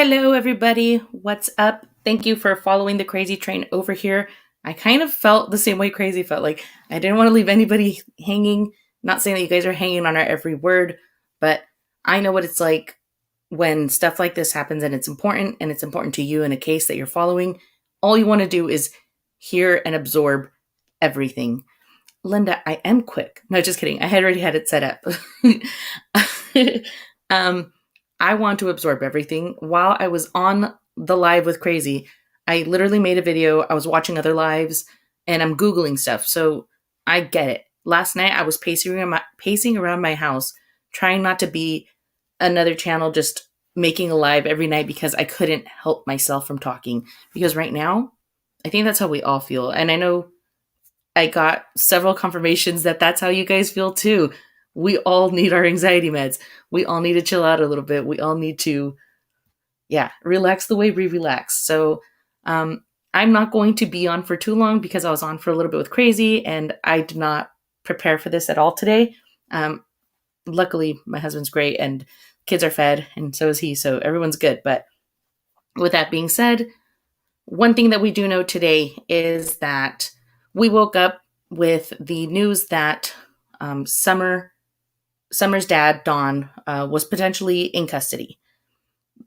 Hello, everybody. What's up? Thank you for following the crazy train over here. I kind of felt the same way Crazy felt. Like, I didn't want to leave anybody hanging. Not saying that you guys are hanging on our every word, but I know what it's like when stuff like this happens and it's important to you in a case that you're following. All you want to do is hear and absorb everything. Linda, I am quick. No, just kidding. I had already had it set up. um, I want to absorb everything. While I was on the live with Crazy, I literally made a video. I was watching other lives and I'm Googling stuff. So I get it. Last night I was pacing around my house, trying not to be another channel just making a live every night because I couldn't help myself from talking. Because right now, I think that's how we all feel. And I know I got several confirmations that that's how you guys feel too. We all need our anxiety meds. We all need to chill out a little bit. We all need to, relax the way we relax. So I'm not going to be on for too long because I was on for a little bit with Crazy and I did not prepare for this at all today. Luckily, my husband's great and kids are fed and so is he. So everyone's good. But with that being said, one thing that we do know today is that we woke up with the news that Summer's dad, Don, was potentially in custody.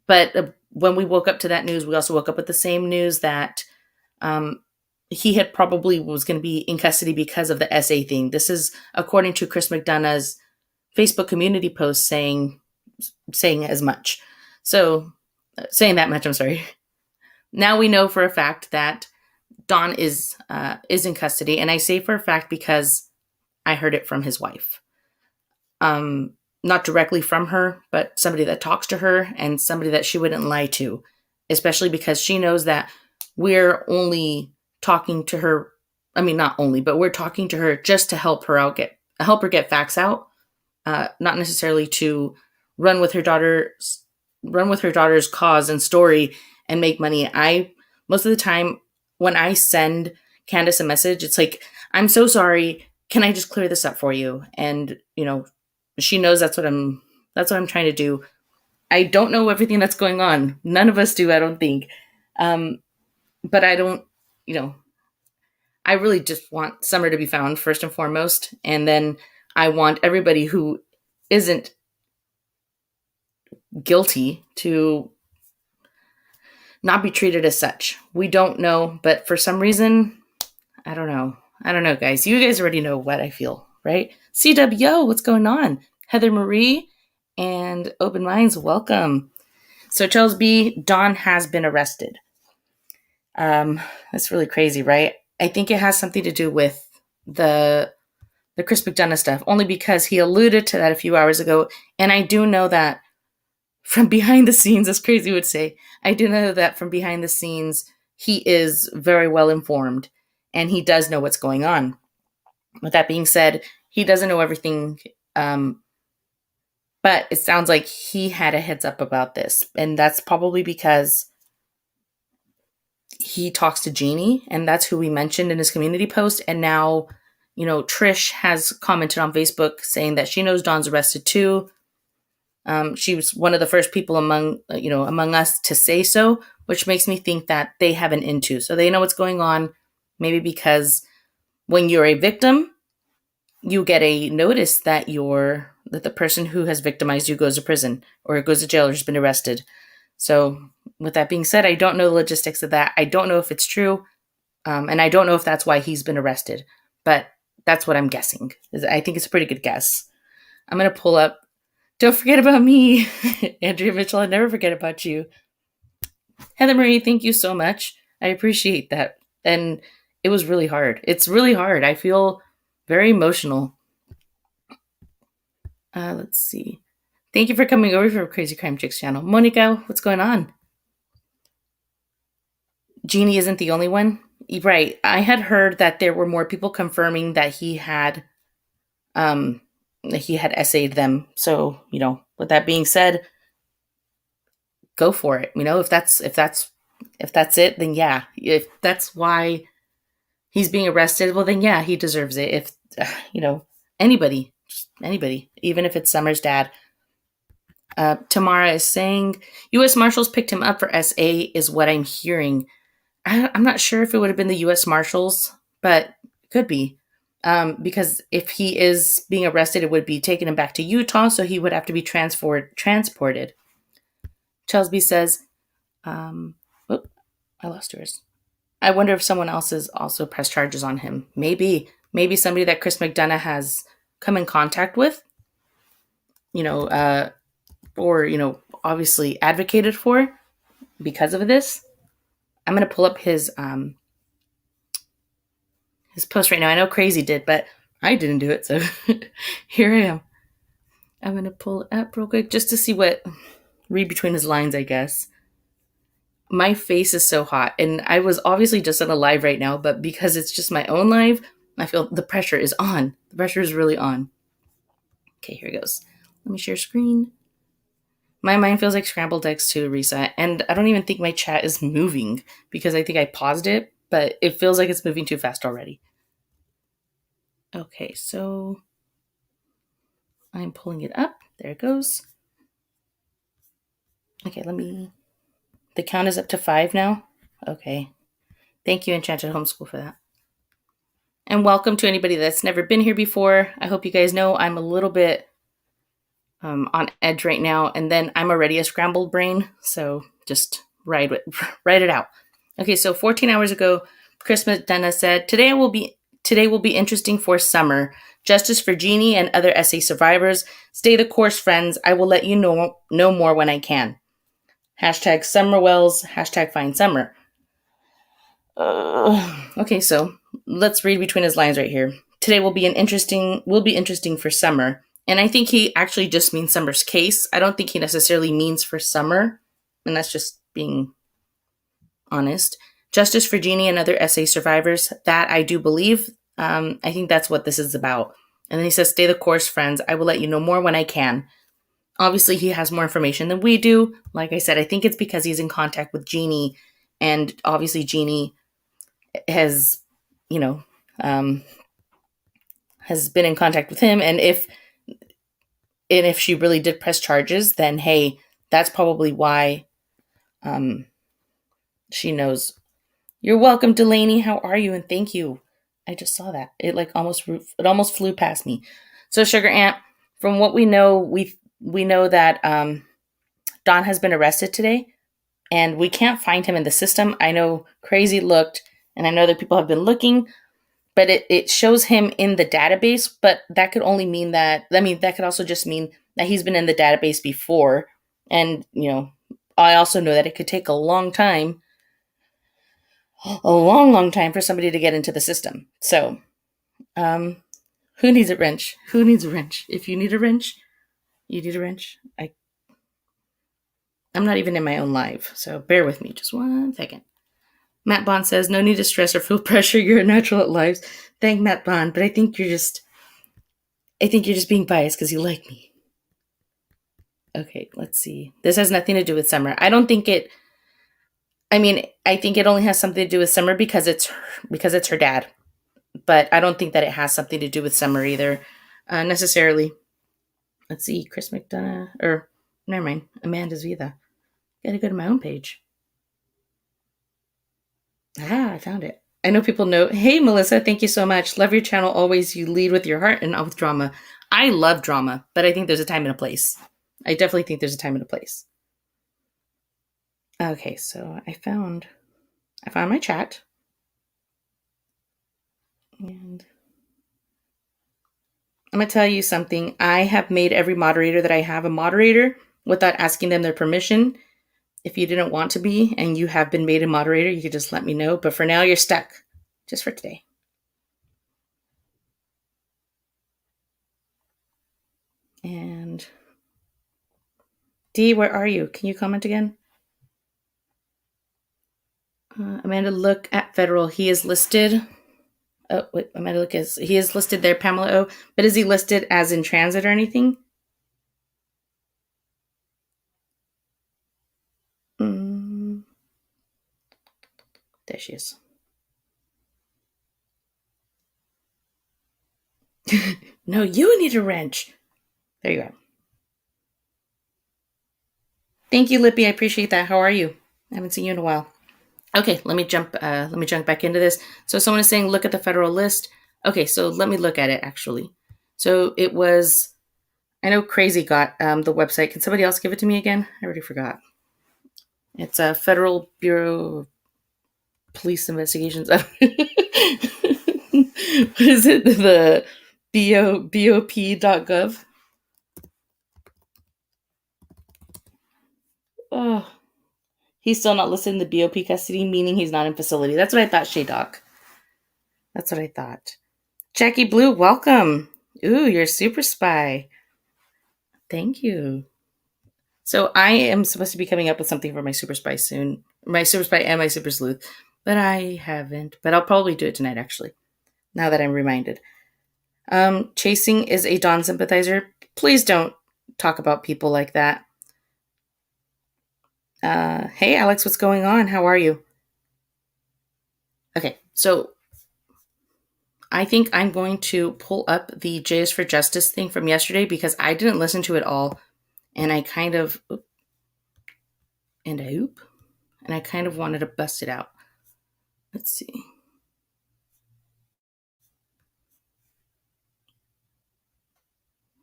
But when we woke up to that news, we also woke up with the same news that he had probably was going to be in custody because of the SA thing. This is according to Chris McDonough's Facebook community post saying as much. So saying that much, I'm sorry. Now we know for a fact that Don is in custody, and I say for a fact because I heard it from his wife. Not directly from her, but somebody that talks to her and somebody that she wouldn't lie to, especially because she knows that we're only talking to her. I mean, not only, but we're talking to her just to help her get facts out, not necessarily to run with her daughter's cause and story and make money. Most of the time when I send Candus a message, it's like, I'm so sorry. Can I just clear this up for you? And, she knows that's what I'm trying to do. I don't know everything that's going on. None of us do, I don't think. But I don't, I really just want Summer to be found first and foremost. And then I want everybody who isn't guilty to not be treated as such. We don't know, but for some reason, I don't know, guys. You guys already know what I feel, right? CWO, what's going on? Heather Marie and Open Minds, welcome. So Charles B, Don has been arrested. That's really crazy, right? I think it has something to do with the Chris McDonough stuff, only because he alluded to that a few hours ago. And I do know that from behind the scenes, as Crazy would say, I do know that from behind the scenes, he is very well informed and he does know what's going on. With that being said, he doesn't know everything, but it sounds like he had a heads up about this. And that's probably because he talks to Jeannie, and that's who we mentioned in his community post. And now, Trish has commented on Facebook saying that she knows Don's arrested too. She was one of the first people among us to say so, which makes me think that they have an into. So they know what's going on, maybe because when you're a victim, you get a notice that the person who has victimized you goes to prison or goes to jail or has been arrested. So with that being said, I don't know the logistics of that. I don't know if it's true. And I don't know if that's why he's been arrested, but that's what I'm guessing. I think it's a pretty good guess. I'm going to pull up. Don't forget about me, Andrea Mitchell. I never forget about you. Heather Marie, thank you so much. I appreciate that. And it was really hard. It's really hard. I feel very emotional. Let's see. Thank you for coming over from Crazy Crime Chicks channel. Monica, what's going on? Jeannie isn't the only one. Right. I had heard that there were more people confirming that he had essayed them. So, with that being said, go for it. If that's it, then yeah. If that's why he's being arrested, well then yeah, he deserves it. If anybody, even if it's Summer's dad, Tamara is saying U.S. Marshals picked him up for SA, is what I'm hearing. I'm not sure if it would have been the U.S. Marshals, but it could be. Because if he is being arrested, it would be taking him back to Utah, so he would have to be transported. Chelsby says, oh, I lost yours. I wonder if someone else has also pressed charges on him. Maybe somebody that Chris McDonough has come in contact with, or, obviously advocated for because of this. I'm going to pull up his post right now. I know Crazy did, but I didn't do it, so here I am. I'm going to pull it up real quick just to read between his lines, I guess. My face is so hot, and I was obviously just on a live right now, but because it's just my own live, I feel the pressure is on. The pressure is really on. Okay, here it goes. Let me share screen. My mind feels like scrambled eggs too, Risa, and I don't even think my chat is moving because I think I paused it, but it feels like it's moving too fast already. Okay, so I'm pulling it up. There it goes. Okay, the count is up to 5 now. Okay. Thank you, Enchanted Homeschool, for that. And welcome to anybody that's never been here before. I hope you guys know I'm a little bit on edge right now, and then I'm already a scrambled brain, so just write it out. Okay, so 14 hours ago, Chris McDonough said, Today will be interesting for summer. Justice for Jeannie and other SA survivors. Stay the course, friends. I will let you know more when I can. Hashtag Summerwells. Hashtag Find Summer. Okay, so let's read between his lines right here. Today will be interesting for summer. And I think he actually just means Summer's case. I don't think he necessarily means for summer. And that's just being honest. Justice for Jeannie and other SA survivors. That I do believe. I think that's what this is about. And then he says, Stay the course, friends. I will let you know more when I can. Obviously, he has more information than we do. Like I said, I think it's because he's in contact with Jeannie. And obviously, Jeannie has, has been in contact with him. And if she really did press charges, then hey, that's probably why she knows. You're welcome, Delaney. How are you? And thank you. I just saw that. It almost flew past me. So Sugar Ant, from what we know, we know that Don has been arrested today, and we can't find him in the system. I know Crazy looked, and I know that people have been looking, but it shows him in the database, but that could only mean that, that could also just mean that he's been in the database before. And, I also know that it could take a long time for somebody to get into the system. So, who needs a wrench? Who needs a wrench? If you need a wrench, you need a wrench. I'm not even in my own live, so bear with me just 1 second. Matt Bond says, no need to stress or feel pressure. You're a natural at lives. Thank Matt Bond, but I think you're just being biased because you like me. Okay, let's see. This has nothing to do with Summer. I don't think it. I think it only has something to do with Summer because it's her dad. But I don't think that it has something to do with Summer either, necessarily. Let's see, Chris McDonough, or never mind, Amanda's Vida. Gotta go to my own page. I found it. I know people know. Hey, Melissa, thank you so much. Love your channel always. You lead with your heart and not with drama. I love drama, but I think there's a time and a place. I definitely think there's a time and a place. Okay, so I found my chat. And I'm going to tell you something. I have made every moderator that I have a moderator without asking them their permission. If you didn't want to be and you have been made a moderator, you could just let me know. But for now, you're stuck. Just for today. And Dee, where are you? Can you comment again? Amanda, look at federal. He is listed. Oh, wait, Amanda, look. He is listed there, Pamela O. But is he listed as in transit or anything? There she is. No, you need a wrench. There you go. Thank you, Lippy. I appreciate that. How are you? I haven't seen you in a while. Okay, let me jump. Let me jump back into this. So someone is saying, look at the federal list. Okay, so let me look at it actually. So it was. I know Crazy got the website. Can somebody else give it to me again? I already forgot. It's a Federal Bureau of Police Investigations. What is it? The bop.gov. Oh, he's still not listed in the BOP custody, meaning he's not in facility. That's what I thought, Shay Doc. That's what I thought. Jackie Blue, welcome. Ooh, you're a super spy. Thank you. So I am supposed to be coming up with something for my super spy soon. My super spy and my super sleuth. But I haven't. But I'll probably do it tonight, actually. Now that I'm reminded. Chasing is a Dawn sympathizer. Please don't talk about people like that. Hey, Alex, what's going on? How are you? Okay, so I think I'm going to pull up the J is for Justice thing from yesterday because I didn't listen to it all. And I kind of... And I kind of wanted to bust it out. Let's see.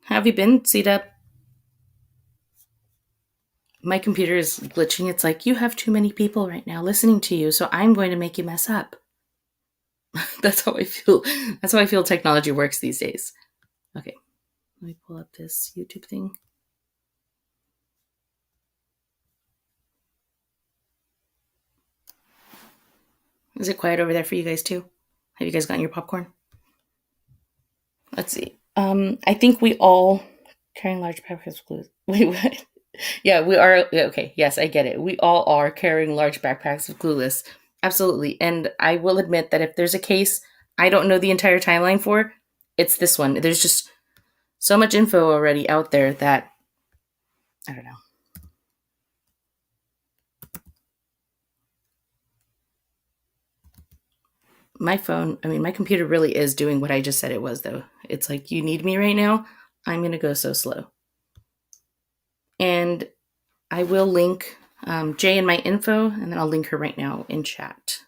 How have you been, Sita? My computer is glitching. It's like, you have too many people right now listening to you, so I'm going to make you mess up. That's how I feel. That's how I feel technology works these days. Okay, let me pull up this YouTube thing. Is it quiet over there for you guys too? Have you guys gotten your popcorn? Let's see. I think we all carrying large backpacks of glue. Wait, what? Yeah, we are. Okay, yes, I get it. We all are carrying large backpacks of Clueless. Absolutely. And I will admit that if there's a case I don't know the entire timeline for, it's this one. There's just so much info already out there that I don't know. My computer really is doing what I just said it was, though. It's like, you need me right now? I'm going to go so slow. And I will link Jay in my info, and then I'll link her right now in chat.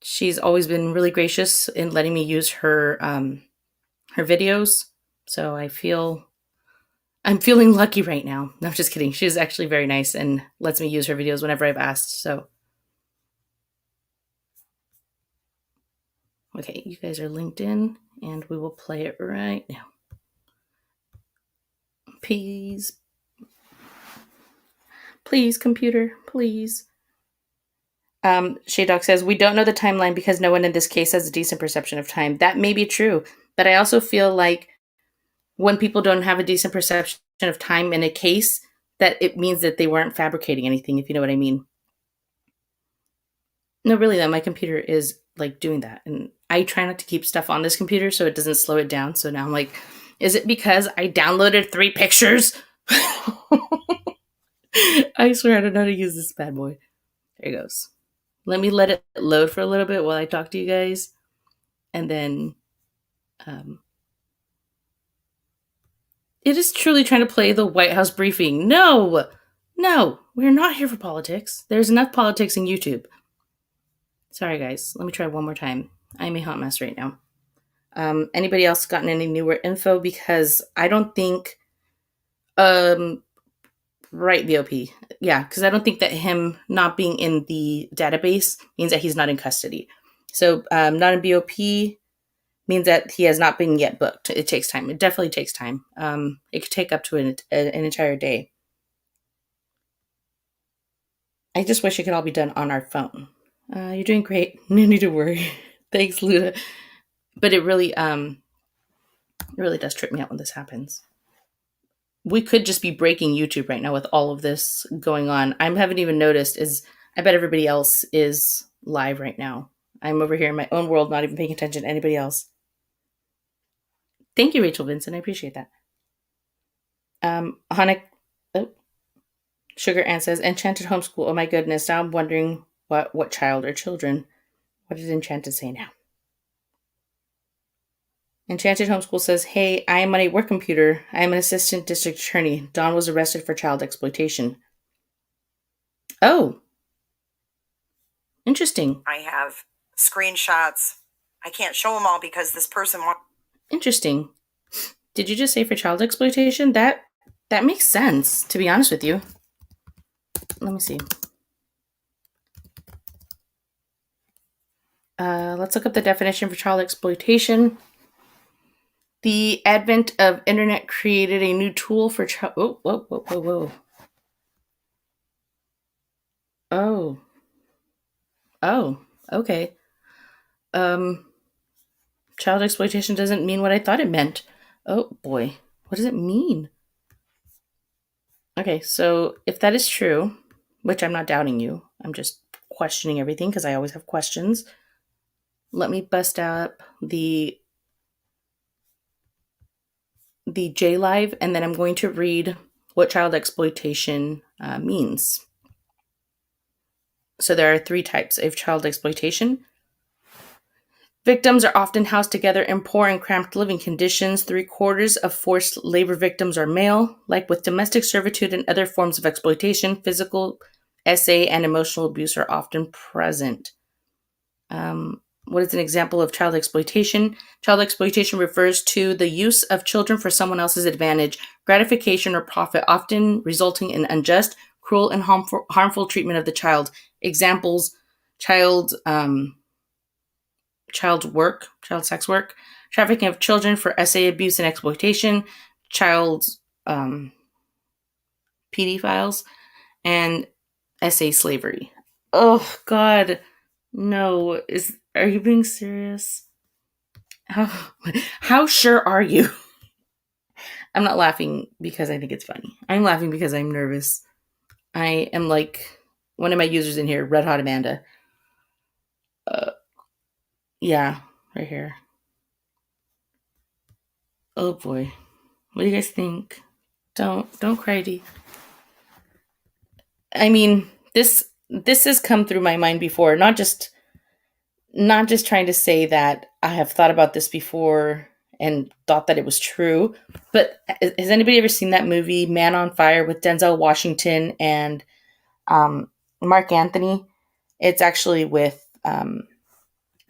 She's always been really gracious in letting me use her her videos, so I'm feeling lucky right now. No, I'm just kidding. She's actually very nice and lets me use her videos whenever I've asked. So, okay, you guys are linked in, and we will play it right now. Please, computer, please. Shaydoc says, we don't know the timeline because no one in this case has a decent perception of time. That may be true, but I also feel like when people don't have a decent perception of time in a case, that it means that they weren't fabricating anything, if you know what I mean. No, really, though, my computer is like doing that. And I try not to keep stuff on this computer so it doesn't slow it down. So now I'm like, is it because I downloaded 3 pictures? I swear I don't know how to use this bad boy. There it goes. Let me let it load for a little bit while I talk to you guys. And then it is truly trying to play the White House briefing. No, we're not here for politics. There's enough politics in YouTube. Sorry, guys. Let me try one more time. I'm a hot mess right now. Anybody else gotten any newer info? Because I don't think... right, BOP. Yeah, because I don't think that him not being in the database means that he's not in custody. So not in BOP means that he has not been yet booked. It takes time. It definitely takes time. It could take up to an entire day. I just wish it could all be done on our phone. You're doing great. No need to worry. Thanks, Luda. But it really does trip me out when this happens. We could just be breaking YouTube right now with all of this going on. I haven't even noticed. I bet everybody else is live right now. I'm over here in my own world, not even paying attention to anybody else. Thank you, Rachel Vincent. I appreciate that. Sugar Ann says, Enchanted Homeschool. Oh my goodness. Now I'm wondering what child or children. What did Enchanted say now? Enchanted Homeschool says, hey, I am on a work computer. I am an assistant district attorney. Dawn was arrested for child exploitation. Oh, interesting. I have screenshots. I can't show them all because this person wants. Interesting. Did you just say for child exploitation? That makes sense, to be honest with you. Let me see. Let's look up the definition for child exploitation. The advent of internet created a new tool for child. Whoa. Oh, okay. Child exploitation doesn't mean what I thought it meant. Oh boy, what does it mean? Okay, so if that is true, which I'm not doubting you, I'm just questioning everything because I always have questions. Let me bust up the JLive, and then I'm going to read what child exploitation means. So there are 3 types of child exploitation. Victims are often housed together in poor and cramped living conditions. 3/4 of forced labor victims are male. Like with domestic servitude and other forms of exploitation, physical, SA, and emotional abuse are often present. What is an example of child exploitation? Child exploitation refers to the use of children for someone else's advantage, gratification, or profit, often resulting in unjust, cruel, and harmful treatment of the child. Examples: child work, child sex work, trafficking of children for SA abuse and exploitation, child pedophiles, and SA slavery. Oh God, no! Are you being serious? How sure are you? I'm not laughing because I think it's funny. I'm laughing because I'm nervous. I am like one of my users in here, Red Hot Amanda. Yeah, right here. Oh boy, what do you guys think? Don't cry, D. I mean, this has come through my mind before. Not just trying to say that I have thought about this before and thought that it was true, but has anybody ever seen that movie Man on Fire with Denzel Washington and Mark Anthony? It's actually with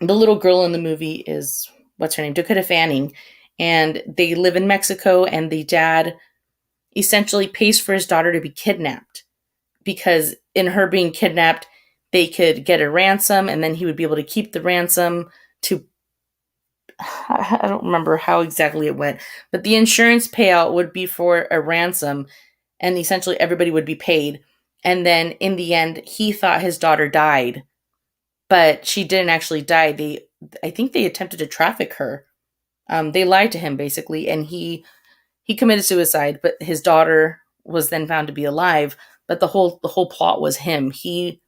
the little girl in the movie is what's her name, Dakota Fanning, and they live in Mexico, and the dad essentially pays for his daughter to be kidnapped because in her being kidnapped, they could get a ransom, and then he would be able to keep the ransom to. I don't remember how exactly it went, but the insurance payout would be for a ransom, and essentially everybody would be paid. And then in the end, he thought his daughter died, but she didn't actually die. I think they attempted to traffic her. They lied to him basically, and he committed suicide. But his daughter was then found to be alive. But the whole plot was him. He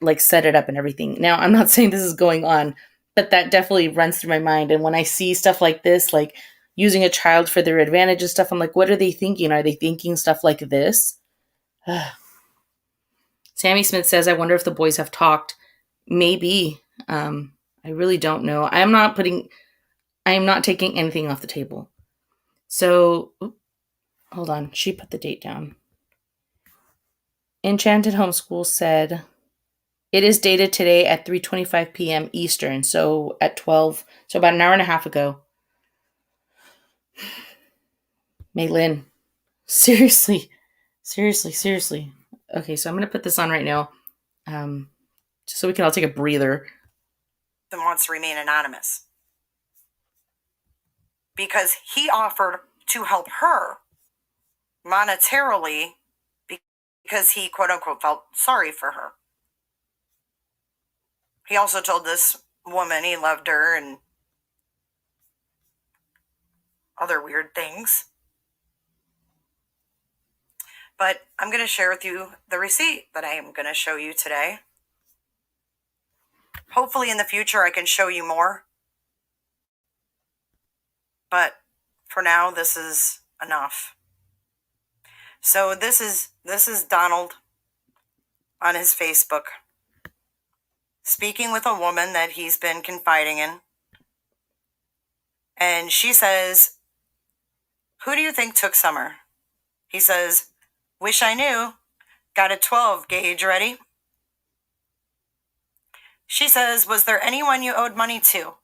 like set it up and everything. Now I'm not saying this is going on, but that definitely runs through my mind. And when I see stuff like this, like using a child for their advantage and stuff, I'm like, what are they thinking? Are they thinking stuff like this? Sammy Smith says, I wonder if the boys have talked. Maybe. I really don't know. I am not taking anything off the table. So, hold on. She put the date down. Enchanted Homeschool said, it is dated today at 3:25 p.m. Eastern, so at 12, so about an hour and a half ago. Maylin, seriously. Okay, so I'm going to put this on right now, just so we can all take a breather. And wants to remain anonymous because he offered to help her monetarily because he quote unquote felt sorry for her. He also told this woman he loved her and other weird things. But I'm going to share with you the receipt that I am going to show you today. Hopefully in the future I can show you more. But for now, this is enough. So this is Donald on his Facebook speaking with a woman that he's been confiding in. And she says, "Who do you think took Summer?" He says, "Wish I knew. Got a 12 gauge ready." She says, "Was there anyone you owed money to,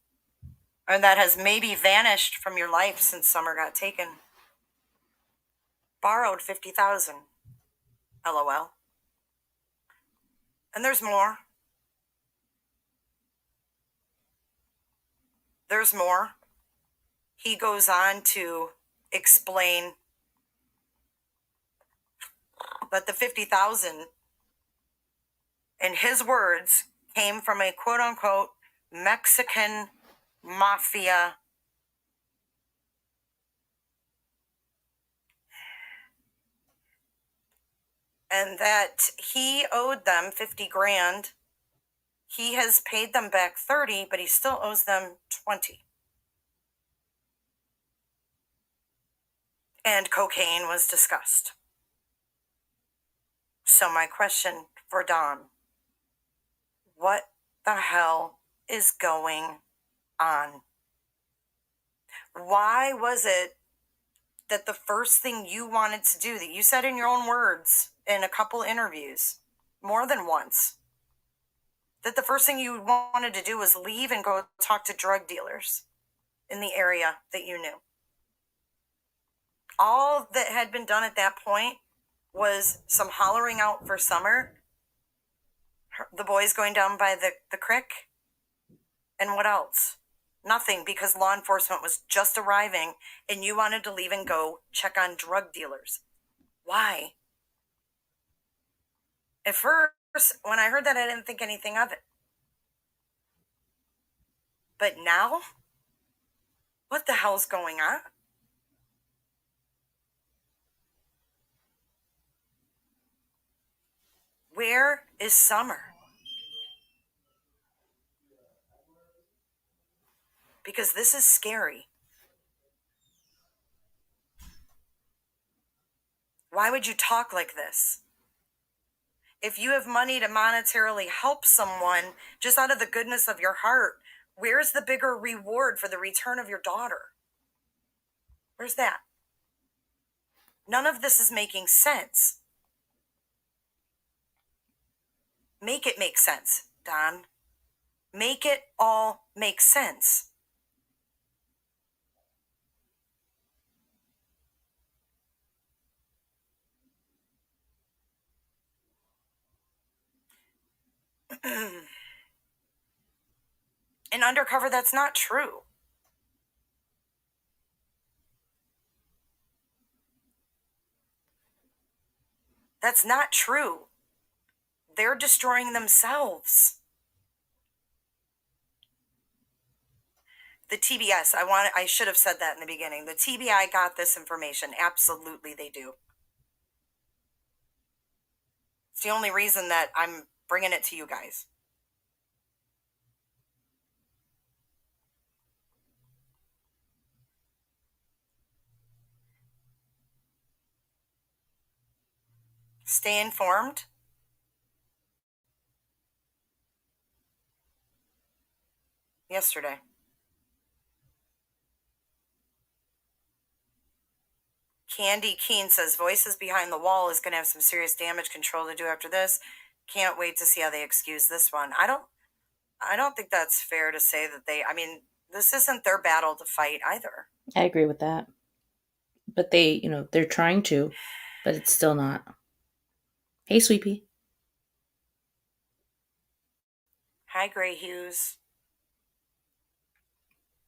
or that has maybe vanished from your life since Summer got taken?" "Borrowed 50,000. LOL. And there's more. There's more. He goes on to explain that the 50,000, in his words, came from a quote unquote Mexican mafia and that he owed them 50 grand. He has paid them back 30, but he still owes them 20. And cocaine was discussed. So my question for Don, what the hell is going on? Why was it that the first thing you wanted to do, that you said in your own words in a couple interviews, more than once, that the first thing you wanted to do was leave and go talk to drug dealers in the area that you knew? All that had been done at that point was some hollering out for Summer, the boys going down by the creek, and what else? Nothing, because law enforcement was just arriving and you wanted to leave and go check on drug dealers. Why? At first, when I heard that, I didn't think anything of it. But now, what the hell's going on? Where is Summer? Because this is scary. Why would you talk like this? If you have money to monetarily help someone just out of the goodness of your heart, where's the bigger reward for the return of your daughter? Where's that? None of this is making sense. Make it make sense, Don. Make it all make sense. In Undercover, that's not true. That's not true. They're destroying themselves. The TBS, I should have said that in the beginning. The TBI got this information. Absolutely, they do. It's the only reason that I'm bringing it to you guys. Stay informed. Yesterday. Candy Keen says Voices Behind the Wall is going to have some serious damage control to do after this. Can't wait to see how they excuse this one. I don't think that's fair to say that this isn't their battle to fight either. I agree with that. But they're trying to, but it's still not. Hey, Sweepy. Hi, Gray Hughes.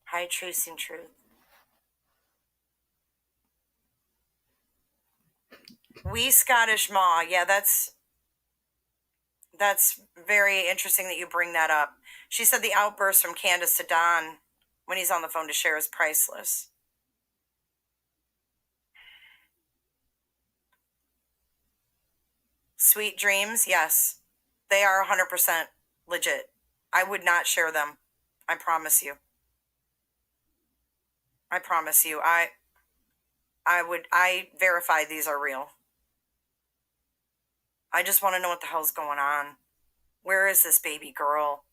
Hi, Tracing Truth. We Scottish Ma. Yeah, that's very interesting that you bring that up. She said the outburst from Candus to Don when he's on the phone to share is priceless. Sweet dreams, yes. They are 100% legit. I would not share them. I promise you. I promise you. I verify these are real. I just want to know what the hell's going on. Where is this baby girl?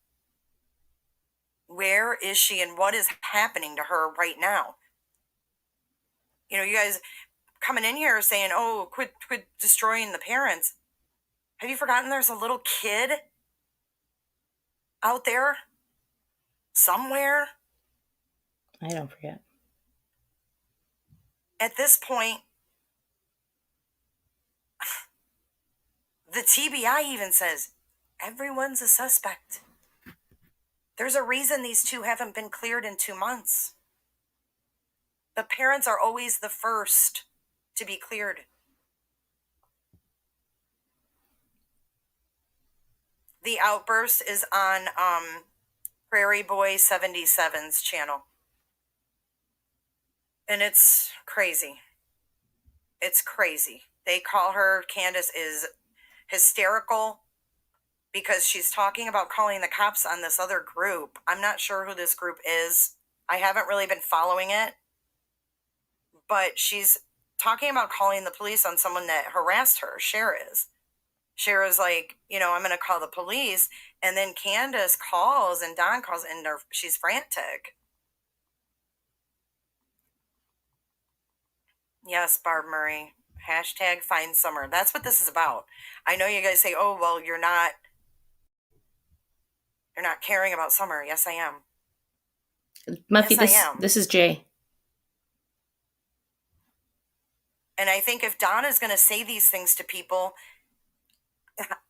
Where is she and what is happening to her right now? You know, you guys coming in here saying, oh, quit destroying the parents. Have you forgotten there's a little kid out there somewhere? I don't forget. At this point, the TBI even says everyone's a suspect. There's a reason these two haven't been cleared in 2 months. The parents are always the first to be cleared. The outburst is on Prairie Boy 77's channel. And it's crazy. It's crazy. They call her, Candus is hysterical because she's talking about calling the cops on this other group. I'm not sure who this group is. I haven't really been following it. But she's talking about calling the police on someone that harassed her. Cher is. Cher's like, you know, I'm going to call the police. And then Candus calls and Dawn calls and she's frantic. Yes, Barb Murray. Hashtag find summer. That's what this is about. I know you guys say, oh, well, you're not caring about summer. Yes, I am. Muffy, Yes, I am. This is Jay. And I think if Don is going to say these things to people,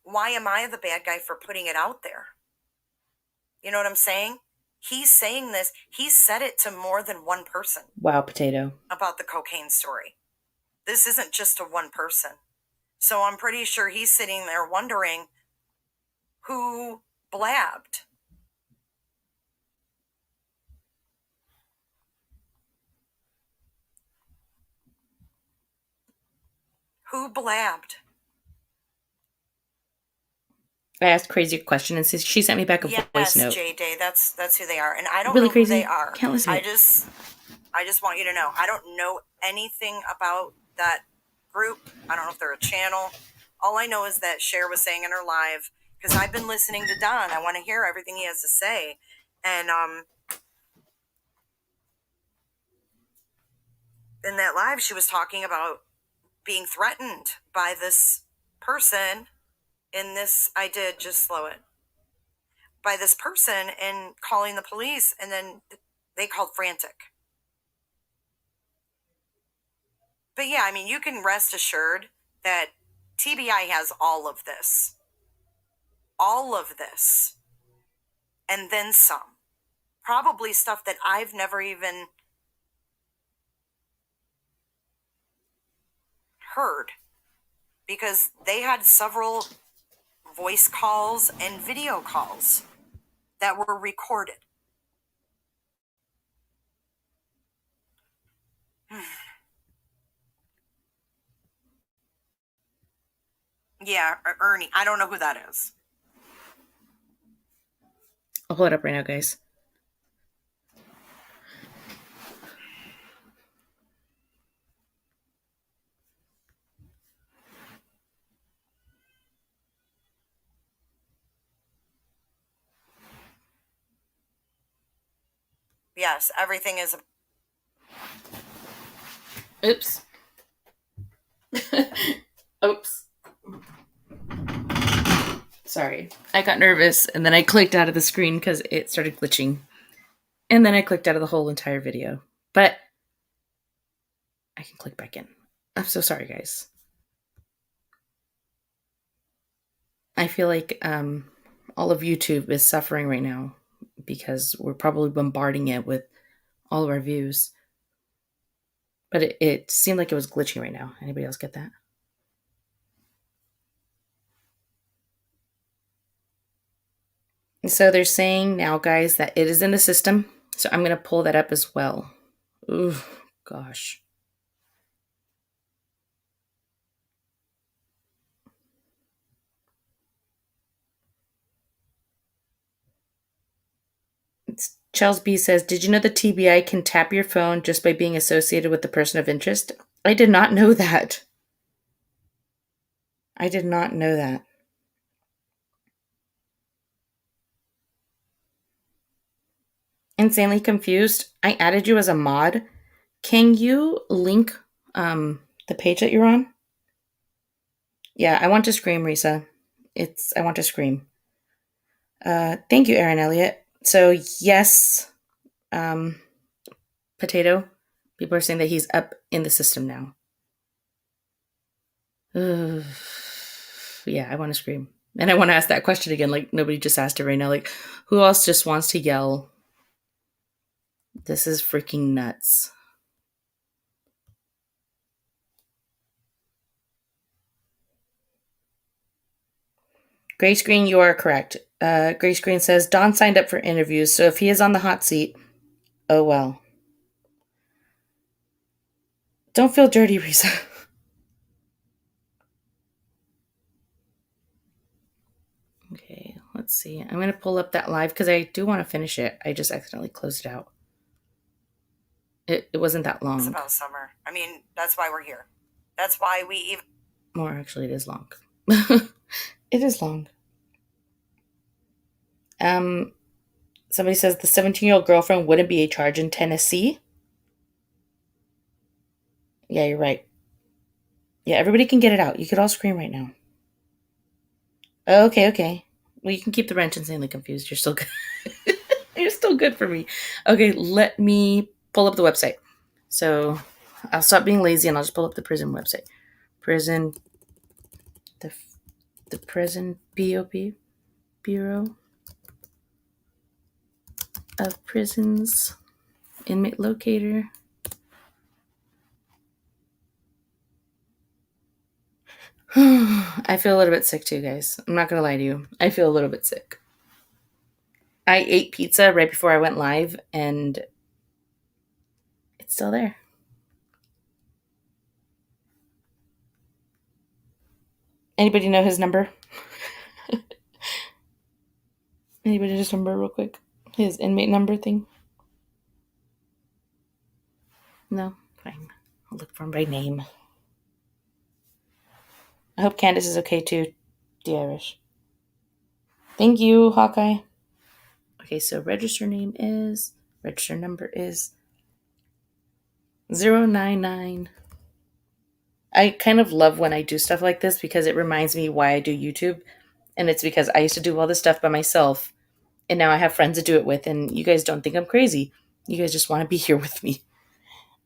why am I the bad guy for putting it out there? You know what I'm saying? He's saying this. He said it to more than one person. Wow, potato. About the cocaine story. This isn't just to one person. So I'm pretty sure he's sitting there wondering who blabbed. Who blabbed? I asked Crazy a question and she sent me back a voice note. Yes, J-Day, that's who they are. And I don't really know crazy? Who they are. Can't listen. I just want you to know. I don't know anything about that group. I don't know if they're a channel. All I know is that Cher was saying in her live, because I've been listening to Don. I want to hear everything he has to say. And in that live, she was talking about being threatened by this person in this, I did just slow it, by this person and calling the police, and then they called frantic. But yeah, I mean, you can rest assured that TBI has all of this. All of this. And then some. Probably stuff that I've never even heard. Because they had several voice calls and video calls that were recorded. Yeah, Ernie. I don't know who that is. I'll pull it up right now, guys. Yes, everything is. Oops. Oops. Sorry. I got nervous and then I clicked out of the screen because it started glitching. And then I clicked out of the whole entire video. But I can click back in. I'm so sorry, guys. I feel like all of YouTube is suffering right now because we're probably bombarding it with all of our views. But it seemed like it was glitching right now. Anybody else get that? So they're saying now, guys, that it is in the system. So I'm going to pull that up as well. Ooh, gosh. Charles B says, did you know the TBI can tap your phone just by being associated with the person of interest? I did not know that. I did not know that. Insanely confused. I added you as a mod. Can you link the page that you're on? Yeah, I want to scream, Risa. I want to scream. Thank you, Aaron Elliott. So yes, um, Potato. People are saying that he's up in the system now. Yeah, I want to scream. And I want to ask that question again, like nobody just asked it right now. Like, who else just wants to yell? This is freaking nuts. Gray Screen, you are correct. Gray Screen says Don signed up for interviews, so if he is on the hot seat, oh well. Don't feel dirty, Risa. Okay, let's see. I'm going to pull up that live because I do want to finish it. I just accidentally closed it out. It wasn't that long. It's about summer. I mean, that's why we're here. That's why we even. More actually, it is long. It is long. Somebody says the 17-year-old girlfriend wouldn't be a charge in Tennessee. Yeah, you're right. Yeah, everybody can get it out. You could all scream right now. Okay. Well, you can keep the wrench insanely confused. You're still good. You're still good for me. Okay, let me pull up the website. So I'll stop being lazy and I'll just pull up the prison website. Prison, the prison BOP, Bureau of Prisons, inmate locator. I feel a little bit sick too, guys. I'm not gonna lie to you. I feel a little bit sick. I ate pizza right before I went live and it's still there. Anybody know his number? Anybody just remember real quick? His inmate number thing? No? Fine. I'll look for him by name. I hope Candus is okay too, the Irish. Thank you, Hawkeye. Okay, so register number is 099. I kind of love when I do stuff like this because it reminds me why I do YouTube. And it's because I used to do all this stuff by myself. And now I have friends to do it with. And you guys don't think I'm crazy. You guys just want to be here with me.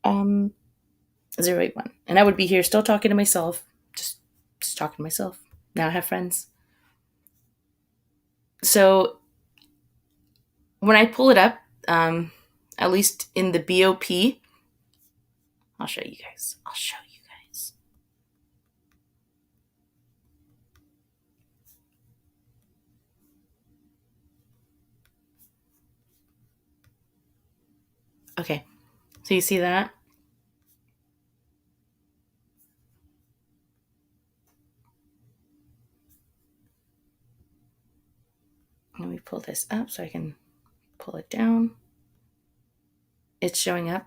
081. And I would be here still talking to myself. Just talking to myself. Now I have friends. So when I pull it up, at least in the BOP, I'll show you guys. Okay, so you see that? Let me pull this up so I can pull it down. It's showing up.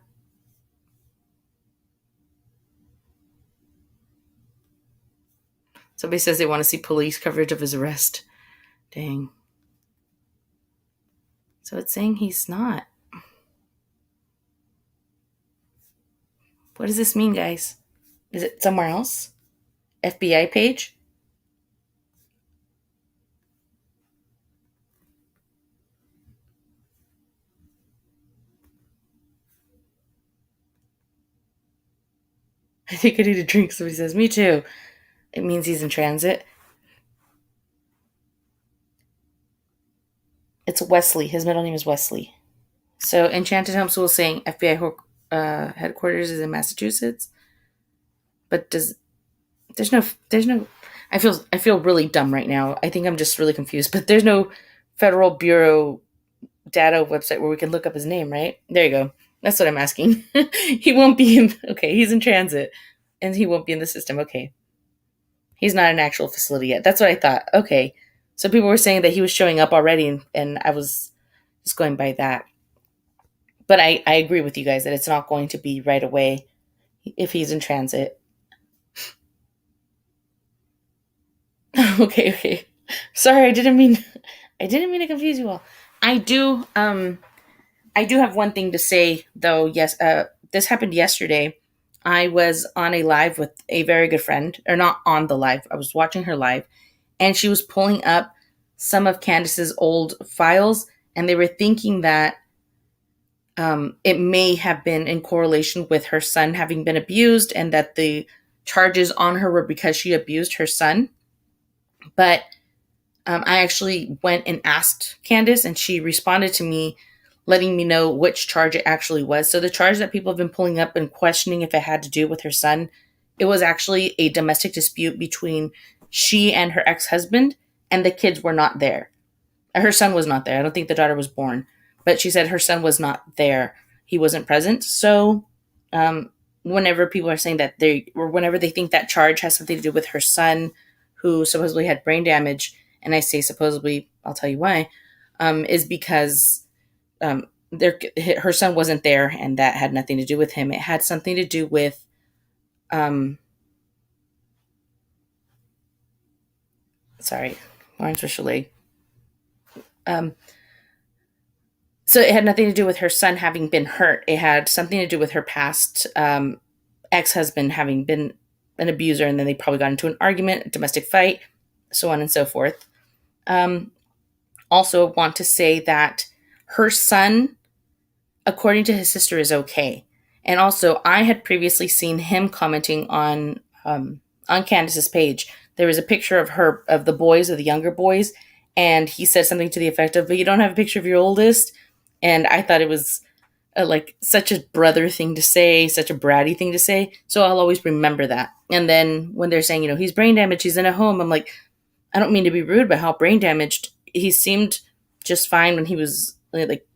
Somebody says they want to see police coverage of his arrest. Dang. So it's saying he's not. What does this mean, guys? Is it somewhere else? FBI page? I think I need a drink. Somebody says, me too. It means he's in transit. It's Wesley. His middle name is Wesley. So Enchanted Homeschool is saying FBI headquarters is in Massachusetts. But there's no I feel really dumb right now. I think I'm just really confused. But there's no Federal Bureau data website where we can look up his name, right? There you go. That's what I'm asking. He won't be in. Okay, he's in transit, and he won't be in the system. Okay, he's not an actual facility yet. That's what I thought. Okay, so people were saying that he was showing up already, and I was just going by that. But I agree with you guys that it's not going to be right away if he's in transit. Okay. Sorry, I didn't mean to confuse you all. I do I do have one thing to say, though. Yes, this happened yesterday. I was on a live with a very good friend, or not on the live. I was watching her live, and she was pulling up some of Candus's old files, and they were thinking that it may have been in correlation with her son having been abused, and that the charges on her were because she abused her son. But I actually went and asked Candus, and she responded to me, letting me know which charge it actually was. So the charge that people have been pulling up and questioning if it had to do with her son, it was actually a domestic dispute between she and her ex-husband, and the kids were not there. Her son was not there. I don't think the daughter was born, but she said her son was not there. He wasn't present. So, whenever people are saying that or whenever they think that charge has something to do with her son, who supposedly had brain damage, and I say supposedly, I'll tell you why, is because her son wasn't there, and that had nothing to do with him. It had something to do with, um, sorry, Lawrence Chalet. Um, So it had nothing to do with her son having been hurt. It had something to do with her past ex-husband having been an abuser, and then they probably got into an argument, a domestic fight, so on and so forth. Um, Also, want to say that her son, according to his sister, is okay. And also, I had previously seen him commenting on Candus's page. There was a picture of the boys, of the younger boys, and he said something to the effect of, "But you don't have a picture of your oldest." And I thought it was like such a brother thing to say, such a bratty thing to say. So I'll always remember that. And then when they're saying, he's brain damaged, he's in a home, I'm like, I don't mean to be rude, but how brain damaged? He seemed just fine when he was like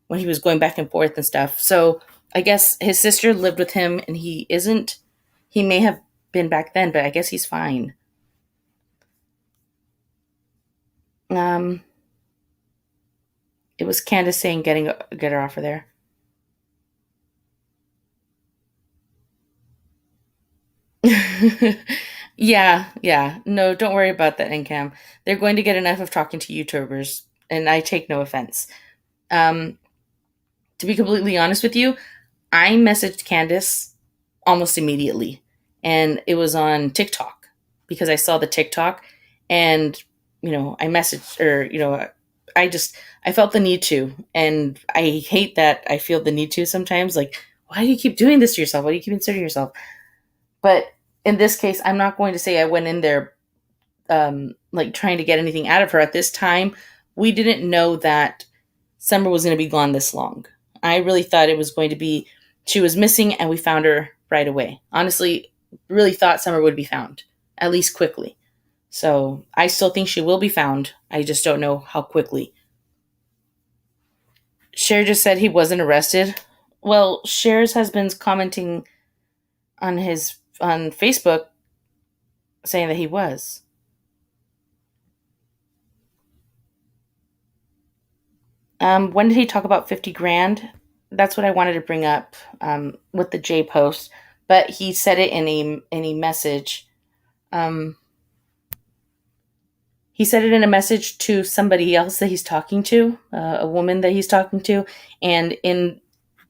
when he was going back and forth and stuff. So I guess his sister lived with him, and he isn't. He may have been back then, but I guess he's fine. Um, it was Candace saying get her off of there. Yeah, yeah. No, don't worry about that, Encam. They're going to get enough of talking to YouTubers, and I take no offense. Um, to be completely honest with you, I messaged Candace almost immediately, and it was on TikTok because I saw the TikTok, and I messaged, or I felt the need to, and I hate that I feel the need to sometimes. Like, why do you keep doing this to yourself? Why do you keep inserting yourself? But in this case, I'm not going to say I went in there like trying to get anything out of her. At this time, we didn't know that Summer was going to be gone this long. I really thought it was going to be she was missing, and we found her right away. Honestly, really thought Summer would be found, at least quickly. So I still think she will be found. I just don't know how quickly. Cher just said he wasn't arrested. Well, Cher's husband's commenting on Facebook saying that he was. When did he talk about 50 grand? That's what I wanted to bring up with the J post, but he said it in a message. Um, he said it in a message to somebody else that he's talking to, a woman that he's talking to, and in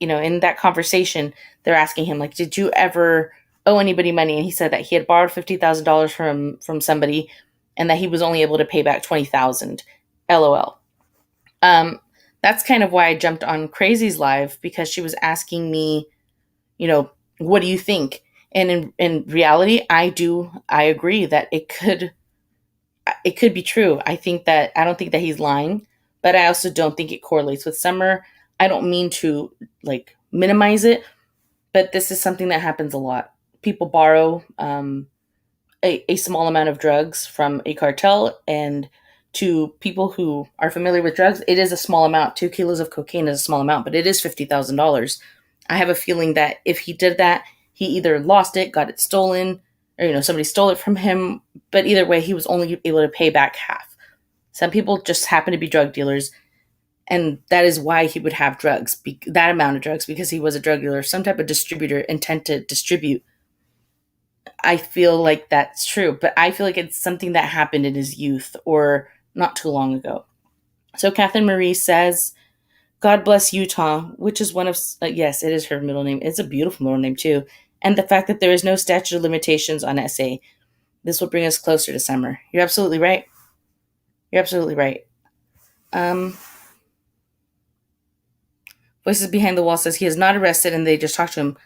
that conversation, they're asking him like, "Did you ever owe anybody money?" And he said that he had borrowed $50,000 from somebody, and that he was only able to pay back 20,000. LOL. Um, that's kind of why I jumped on Crazy's live, because she was asking me, what do you think? And in reality, I agree that it could be true. I don't think that he's lying, but I also don't think it correlates with Summer. I don't mean to like minimize it, but this is something that happens a lot. People borrow a small amount of drugs from a cartel, and to people who are familiar with drugs, it is a small amount. 2 kilos of cocaine is a small amount, but it is $50,000. I have a feeling that if he did that, he either lost it, got it stolen, or somebody stole it from him. But either way, he was only able to pay back half. Some people just happen to be drug dealers, and that is why he would have drugs, that amount of drugs, because he was a drug dealer, some type of distributor, intent to distribute. I feel like that's true, but I feel like it's something that happened in his youth or not too long ago. So Catherine Marie says God bless Utah, which is one of, yes, it is her middle name. It's a beautiful middle name, too. And the fact that there is no statute of limitations on SA. This will bring us closer to summer. You're absolutely right. You're absolutely right. Um, Voices Behind the Wall says he is not arrested and they just talked to him.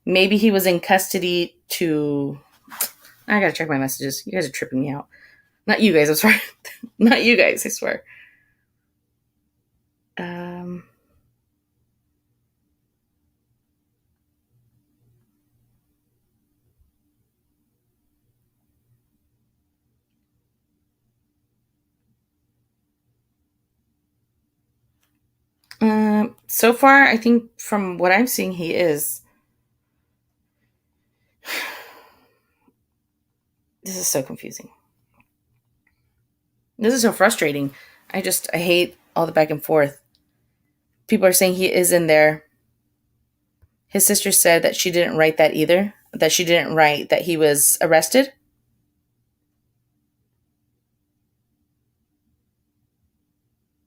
Maybe he was in custody to. I gotta check my messages. You guys are tripping me out. Not you guys, I'm sorry. Not you guys, I swear. Um, so far, I think from what I'm seeing, he is. This is so confusing. This is so frustrating. I hate all the back and forth. People are saying he is in there. His sister said that she didn't write that either. That she didn't write that he was arrested.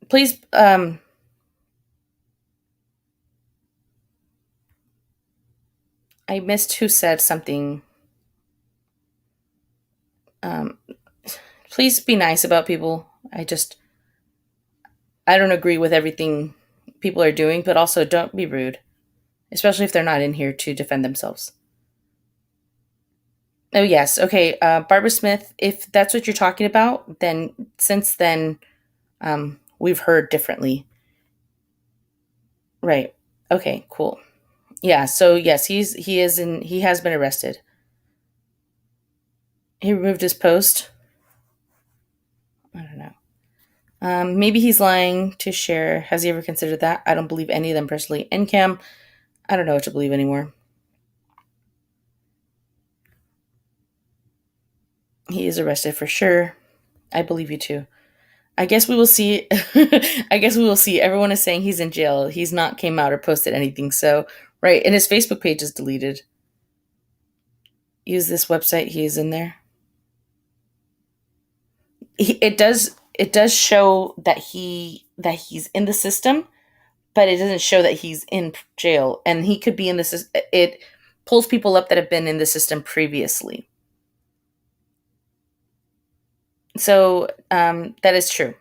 Please, I missed who said something. Um, please be nice about people. I don't agree with everything people are doing, but also don't be rude, especially if they're not in here to defend themselves. Oh, yes. Okay. Barbara Smith, if that's what you're talking about, then since then, we've heard differently. Right. Okay, cool. Yeah. So yes, he has been arrested. He removed his post. I don't know. Maybe he's lying to share. Has he ever considered that? I don't believe any of them personally. NCAM, I don't know what to believe anymore. He is arrested for sure. I believe you too. I guess we will see. I guess we will see. Everyone is saying he's in jail. He's not came out or posted anything. So, right. And his Facebook page is deleted. Use this website. He is in there. It does show that he's in the system, but it doesn't show that he's in jail. And he could be in this. It pulls people up that have been in the system previously. So that is true.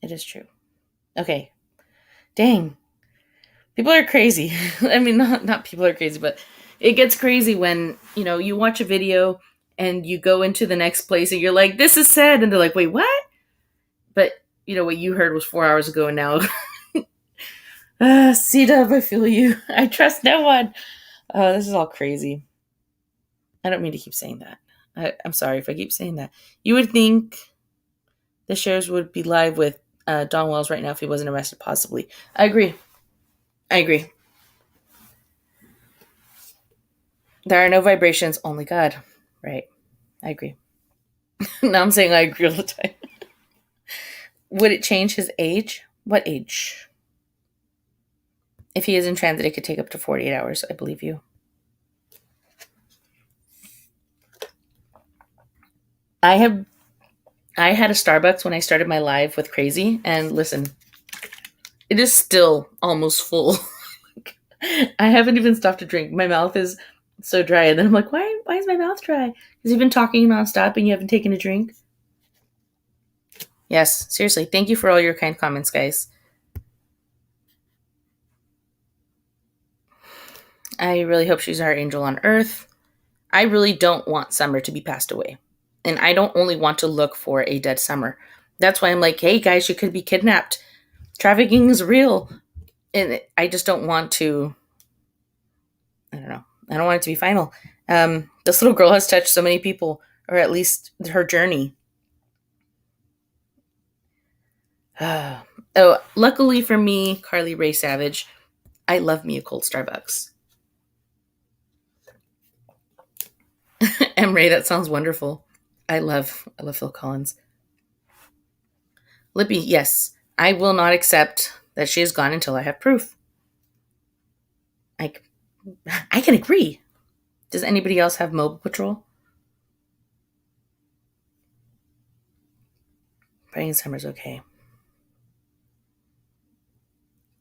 It is true. Okay. Dang. People are crazy. I mean, not people are crazy, but it gets crazy when, you watch a video and you go into the next place and you're like, this is said. And they're like, wait, what? But, what you heard was 4 hours ago and now. C-Dub, I feel you. I trust no one. This is all crazy. I don't mean to keep saying that. I'm sorry if I keep saying that. You would think the shares would be live with Don Wells right now if he wasn't arrested, possibly. I agree. There are no vibrations, only God. Right. I agree. Now I'm saying I agree all the time. Would it change his age? What age? If he is in transit, it could take up to 48 hours. I believe you. I had a Starbucks when I started my live with Crazy, and listen, it is still almost full. I haven't even stopped to drink. My mouth is so dry, and then I'm like, why is my mouth dry? Because you've been talking nonstop and you haven't taken a drink. Yes, seriously. Thank you for all your kind comments, guys. I really hope she's our angel on earth. I really don't want Summer to be passed away. And I don't only want to look for a dead Summer. That's why I'm like, hey guys, she could be kidnapped. Trafficking is real. And I just don't want to, I don't know. I don't want it to be final. This little girl has touched so many people, or at least her journey. Oh, luckily for me, Carly Rae Savage, I love me a cold Starbucks. M. Ray, that sounds wonderful. I love Phil Collins. Libby, yes, I will not accept that she is gone until I have proof. I can agree. Does anybody else have mobile patrol? Brian Summer's okay.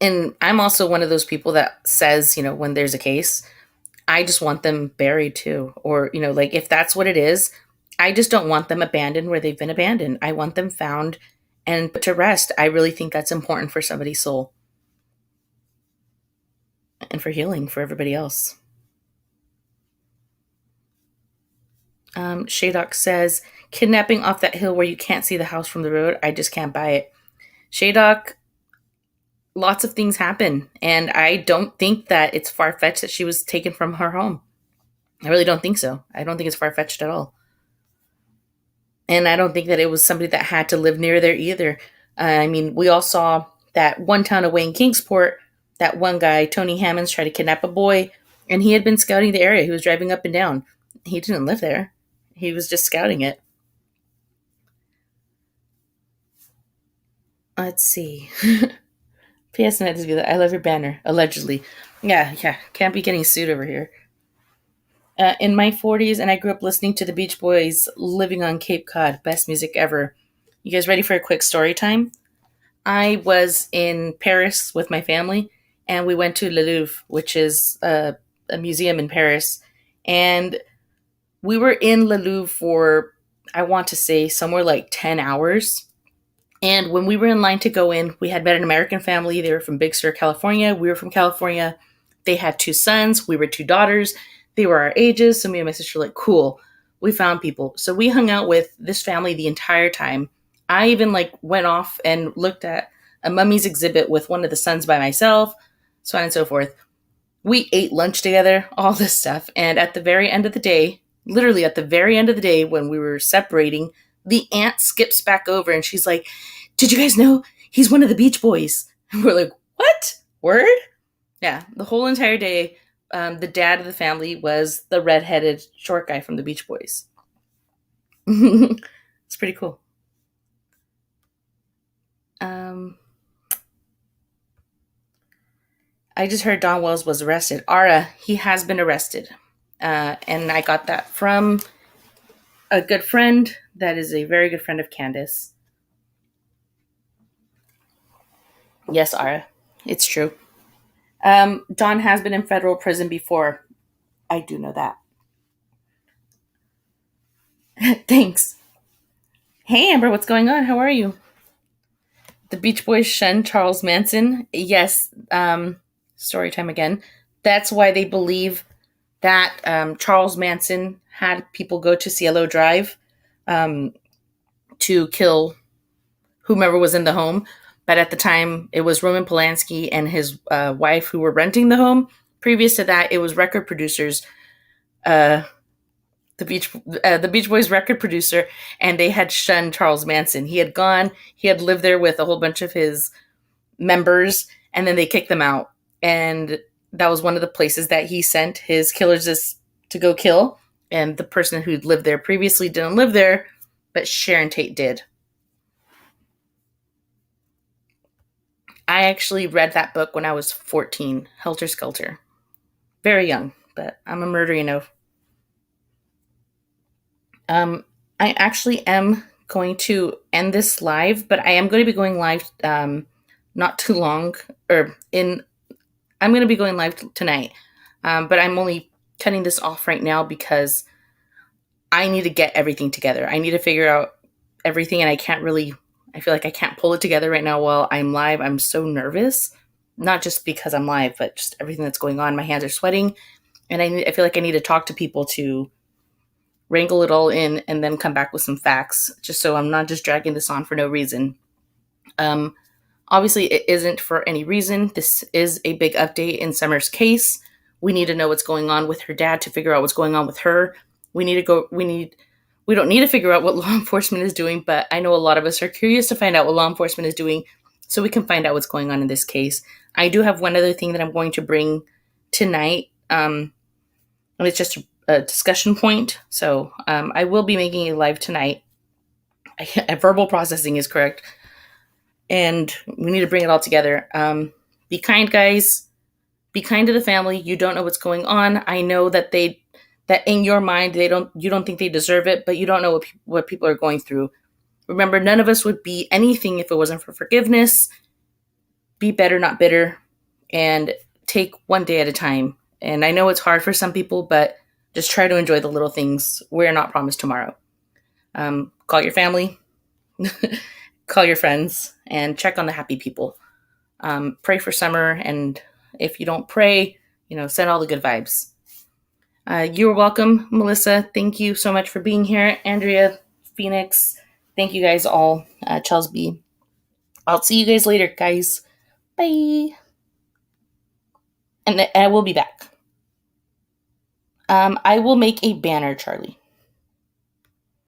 And I'm also one of those people that says, when there's a case, I just want them buried too. Or, like if that's what it is, I just don't want them abandoned where they've been abandoned. I want them found and put to rest. I really think that's important for somebody's soul and for healing for everybody else. Shadok says, kidnapping off that hill where you can't see the house from the road. I just can't buy it. Shadok, lots of things happen. And I don't think that it's far fetched that she was taken from her home. I really don't think so. I don't think it's far fetched at all. And I don't think that it was somebody that had to live near there either. I mean, we all saw that one town away in Kingsport, that one guy, Tony Hammonds, tried to kidnap a boy, and he had been scouting the area. He was driving up and down. He didn't live there. He was just scouting it. Let's see. P.S. I love your banner. Allegedly. Yeah. Can't be getting sued over here. In my 40s, and I grew up listening to the Beach Boys, living on Cape Cod. Best music ever. You guys ready for a quick story time? I was in Paris with my family, and we went to Le Louvre, which is a museum in Paris. And we were in Le Louvre for, I want to say, somewhere like 10 hours. And when we were in line to go in, we had met an American family. They were from Big Sur, California. We were from California. They had 2 sons. We were 2 daughters. They were our ages. So me and my sister were like, cool. We found people. So we hung out with this family the entire time. I even went off and looked at a mummy's exhibit with one of the sons by myself, so on and so forth. We ate lunch together, all this stuff. And at the very end of the day, literally at the very end of the day when we were separating, the aunt skips back over and she's like, did you guys know he's one of the Beach Boys? And we're like, what? Word? Yeah, the whole entire day, the dad of the family was the redheaded short guy from the Beach Boys. It's pretty cool. I just heard Don Wells was arrested. Ara, he has been arrested. And I got that from a good friend that is a very good friend of Candus. Yes, Ara, it's true. Don has been in federal prison before. I do know that. Thanks. Hey, Amber, what's going on? How are you? The Beach Boys shunned Charles Manson. Yes, story time again. That's why they believe that Charles Manson had people go to Cielo Drive to kill whomever was in the home. But at the time, it was Roman Polanski and his wife who were renting the home. Previous to that, it was record producers, the Beach Boys record producer, and they had shunned Charles Manson. He had gone, he had lived there with a whole bunch of his members, and then they kicked them out. And that was one of the places that he sent his killers to go kill. And the person who'd lived there previously didn't live there, but Sharon Tate did. I actually read that book when I was 14, Helter Skelter. Very young, but I'm a murderer, you know. I actually am going to end this live, but I am going to be going live not too long, I'm going to be going live tonight, but I'm only cutting this off right now because I need to get everything together. I need to figure out everything, and I feel like I can't pull it together right now while I'm live. I'm so nervous, not just because I'm live, but just everything that's going on. My hands are sweating, and I feel like I need to talk to people to wrangle it all in and then come back with some facts, just so I'm not just dragging this on for no reason. Obviously, it isn't for any reason. This is a big update in Summer's case. We need to know what's going on with her dad to figure out what's going on with her. We don't need to figure out what law enforcement is doing, but I know a lot of us are curious to find out what law enforcement is doing so we can find out what's going on in this case. I do have one other thing that I'm going to bring tonight, and it's just a discussion point. So I will be making a live tonight. Verbal processing is correct. And we need to bring it all together. Be kind, guys. Be kind to the family. You don't know what's going on. I know that they that in your mind you don't think they deserve it, but you don't know what people are going through. Remember, none of us would be anything if it wasn't for forgiveness. Be better, not bitter, and take one day at a time. And I know it's hard for some people, but just try to enjoy the little things. We're not promised tomorrow. Call your family, call your friends, and check on the happy people. Pray for summer, and if you don't pray, send all the good vibes. You're welcome, Melissa. Thank you so much for being here. Andrea, Phoenix, thank you guys all. Chelsea, I'll see you guys later, guys. Bye. And I will be back. I will make a banner, Charlie.